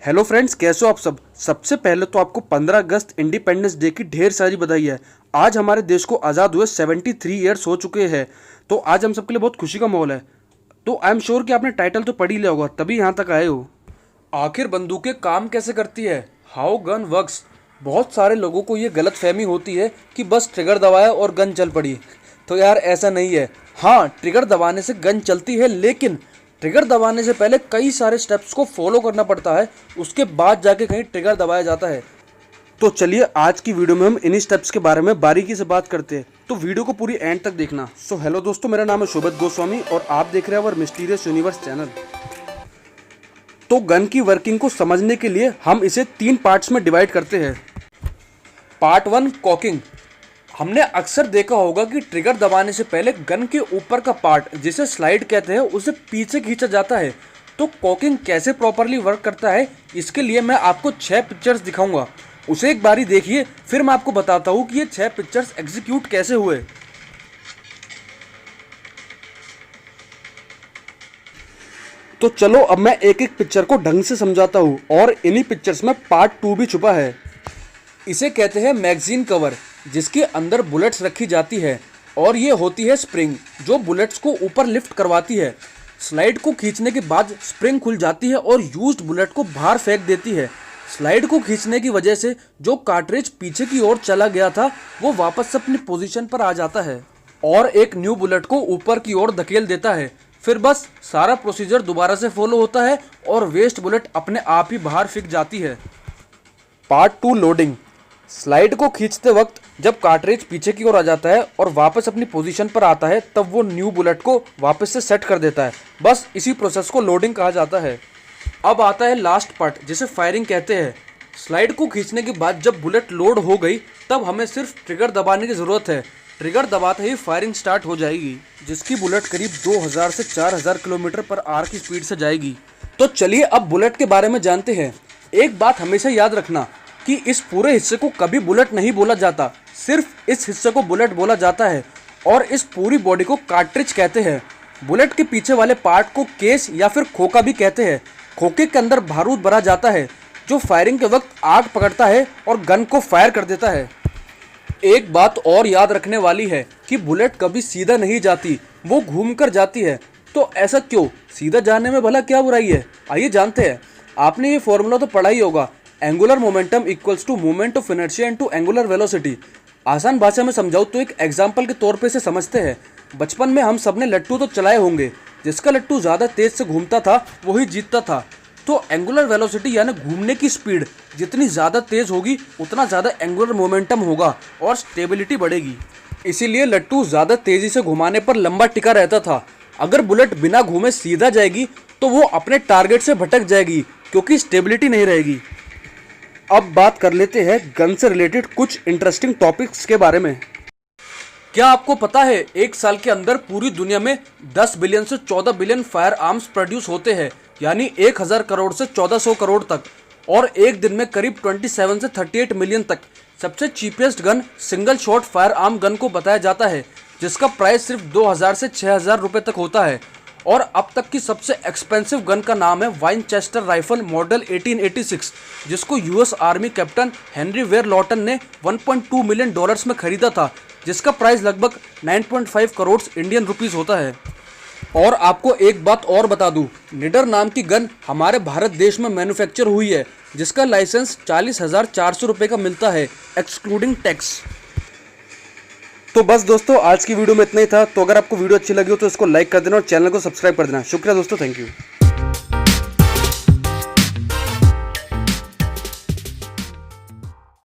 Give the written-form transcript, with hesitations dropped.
Hello friends, कैसे हो आप सब। सबसे पहले तो आपको 15 अगस्त इंडिपेंडेंस डे की ढेर सारी बधाई है। आज हमारे देश को आज़ाद हुए 73 ईयर्स हो चुके हैं। तो आज हम सबके लिए बहुत खुशी का माहौल है। तो आई एम श्योर कि आपने टाइटल तो पढ़ ही लिया होगा, तभी यहाँ तक आए हो। आखिर बंदूकें काम कैसे करती है, हाउ गन वर्क्स। बहुत सारे लोगों को ये गलत फहमी होती है कि बस ट्रिगर दबाया और गन चल पड़ी। तो यार ऐसा नहीं है। हाँ, ट्रिगर दबाने से गन चलती है, लेकिन ट्रिगर दबाने से पहले कई सारे स्टेप्स को फॉलो करना पड़ता है, उसके बाद जाके कहीं ट्रिगर दबाया जाता है। तो चलिए आज की वीडियो में हम इन्हीं स्टेप्स के बारे में बारीकी से बात करते हैं, तो वीडियो को पूरी एंड तक देखना। सो हेलो दोस्तों, मेरा नाम है शोभित गोस्वामी और आप देख रहे हैं अवर मिस्टीरियस यूनिवर्स चैनल। तो गन की वर्किंग को समझने के लिए हम इसे 3 पार्ट्स में डिवाइड करते हैं। Part 1, caulking. हमने अक्सर देखा होगा कि ट्रिगर दबाने से पहले गन के ऊपर का पार्ट, जिसे स्लाइड कहते हैं, उसे पीछे खींचा जाता है। तो कॉकिंग कैसे प्रॉपरली वर्क करता है, इसके लिए मैं आपको 6 पिक्चर्स दिखाऊंगा। उसे एक बारी देखिए, फिर मैं आपको बताता हूँ कि ये 6 पिक्चर्स एग्जीक्यूट कैसे हुए। तो चलो अब मैं एक एक पिक्चर को ढंग से समझाता हूँ, और इन्हीं पिक्चर्स में पार्ट 2 भी छुपा है। इसे कहते हैं मैगजीन कवर, जिसके अंदर बुलेट्स रखी जाती है, और ये होती है स्प्रिंग, जो बुलेट्स को ऊपर लिफ्ट करवाती है। स्लाइड को खींचने के बाद स्प्रिंग खुल जाती है और यूज्ड बुलेट को बाहर फेंक देती है। स्लाइड को खींचने की वजह से जो कार्ट्रिज पीछे की ओर चला गया था, वो वापस अपनी पोजीशन पर आ जाता है और एक न्यू बुलेट को ऊपर की ओर धकेल देता है। फिर बस सारा प्रोसीजर दोबारा से फॉलो होता है और वेस्ट बुलेट अपने आप ही बाहर फेंक जाती है। Part 2, loading. स्लाइड को खींचते वक्त जब कार्ट्रिज पीछे की ओर आ जाता है और वापस अपनी पोजीशन पर आता है, तब वो न्यू बुलेट को वापस से सेट कर देता है। बस इसी प्रोसेस को लोडिंग कहा जाता है। अब आता है लास्ट पार्ट, जिसे फायरिंग कहते हैं। स्लाइड को खींचने के बाद जब बुलेट लोड हो गई, तब हमें सिर्फ ट्रिगर दबाने की ज़रूरत है। ट्रिगर दबाते ही फायरिंग स्टार्ट हो जाएगी, जिसकी बुलेट करीब 2000 से 4000 किलोमीटर पर आवर की स्पीड से जाएगी। तो चलिए अब बुलेट के बारे में जानते हैं। एक बात हमेशा याद रखना कि इस पूरे हिस्से को कभी बुलेट नहीं बोला जाता, सिर्फ इस हिस्से को बुलेट बोला जाता है, और इस पूरी बॉडी को कार्ट्रिज कहते हैं। बुलेट के पीछे वाले पार्ट को केस या फिर खोखा भी कहते हैं। खोखे के अंदर बारूद भरा जाता है, जो फायरिंग के वक्त आग पकड़ता है और गन को फायर कर देता है। एक बात और याद रखने वाली है कि बुलेट कभी सीधा नहीं जाती, वो घूमकर जाती है। तो ऐसा क्यों? सीधा जाने में भला क्या बुराई है, आइए जानते हैं। आपने ये फॉर्मूला तो पढ़ा ही होगा, angular momentum equals to moment of inertia into angular velocity. आसान भाषा में समझाऊँ तो एक एग्जाम्पल के तौर पे इसे समझते हैं। बचपन में हम सबने लट्टू तो चलाए होंगे, जिसका लट्टू ज़्यादा तेज से घूमता था वही जीतता था। तो एंगुलर वेलोसिटी यानी घूमने की स्पीड जितनी ज़्यादा तेज होगी, उतना ज़्यादा एंगुलर मोमेंटम होगा और स्टेबिलिटी बढ़ेगी। इसीलिए लट्टू ज़्यादा तेज़ी से घुमाने पर लंबा टिका रहता था। अगर बुलेट बिना घूमे सीधा जाएगी तो वो अपने टारगेट से भटक जाएगी, क्योंकि स्टेबिलिटी नहीं रहेगी। अब बात कर लेते हैं गन से रिलेटेड कुछ इंटरेस्टिंग टॉपिक्स के बारे में। क्या आपको पता है एक साल के अंदर पूरी दुनिया में 10 बिलियन से 14 बिलियन फायर आर्म्स प्रोड्यूस होते हैं, यानी 1000 करोड़ से 1400 करोड़ तक, और एक दिन में करीब 27 से 38 मिलियन तक। सबसे cheapest gun single shot fire arm gun को बताया जाता है, जिसका प्राइस सिर्फ 2000 से 6000 रुपये तक होता है। और अब तक की सबसे एक्सपेंसिव गन का नाम है वाइनचेस्टर राइफल मॉडल 1886, जिसको US army captain Henry Ware Lawton ने $1.2 मिलियन में खरीदा था, जिसका प्राइस लगभग 9.5 करोड़ इंडियन रुपीस होता है। और आपको एक बात और बता दूं, निडर नाम की गन हमारे भारत देश में मैन्युफैक्चर हुई है, जिसका लाइसेंस 40,400 रुपये का मिलता है, एक्सक्लूडिंग टैक्स। तो बस दोस्तों, आज की वीडियो में इतना ही था। तो अगर आपको वीडियो अच्छी लगी हो तो इसको लाइक कर देना और चैनल को सब्सक्राइब कर देना। शुक्रिया दोस्तों, थैंक यू।